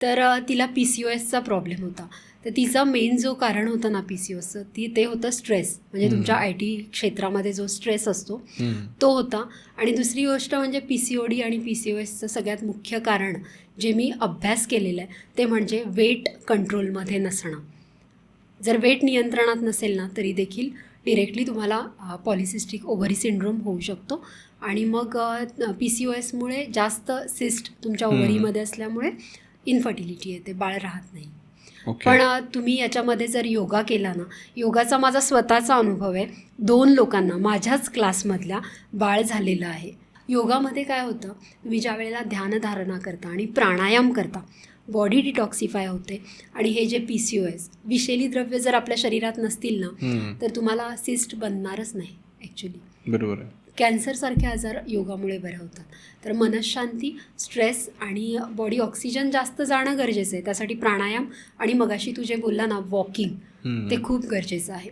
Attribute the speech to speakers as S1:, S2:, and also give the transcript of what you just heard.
S1: तर तिला PCOSचा प्रॉब्लेम होता. तर तिचा मेन जो कारण होतं ना PCOSचं ते होतं स्ट्रेस. म्हणजे तुमच्या IT क्षेत्रामध्ये जो स्ट्रेस असतो तो होता. आणि दुसरी गोष्ट म्हणजे PCOD आणि PCOSचं सगळ्यात मुख्य कारण जे मी अभ्यास केलेला आहे ते म्हणजे वेट कंट्रोलमध्ये नसणं. जर वेट नियंत्रणात नसेल ना तरी देखील डिरेक्टली तुम्हाला पॉलिसिस्टिक ओव्हरी सिंड्रोम होऊ शकतो. आणि मग PCOSमुळे जास्त सिस्ट तुमच्या ओव्हरीमध्ये असल्यामुळे इन्फर्टिलिटी येते, बाळ राहत नाही. पण तुम्ही याच्यामध्ये जर योगा केला ना, योगाचा माझा स्वतःचा अनुभव आहे. 2 लोकांना माझ्याच क्लासमधल्या बाळ झालेलं आहे. योगामध्ये काय होतं, तुम्ही ज्या वेळेला ध्यानधारणा करता आणि प्राणायाम करता बॉडी डिटॉक्सिफाय होते. आणि हे जे PCOS विषेली द्रव्य जर आपल्या शरीरात नसतील ना तर तुम्हाला सिस्ट बनणारच नाही ॲक्च्युली.
S2: बरोबर आहे.
S1: कॅन्सरसारखे आजार योगामुळे बरे होतात. तर मनःशांती, स्ट्रेस आणि बॉडी ऑक्सिजन जास्त जाणं गरजेचं आहे. त्यासाठी प्राणायाम आणि मगाशी तू जे बोलला ना वॉकिंग ते खूप गरजेचं आहे.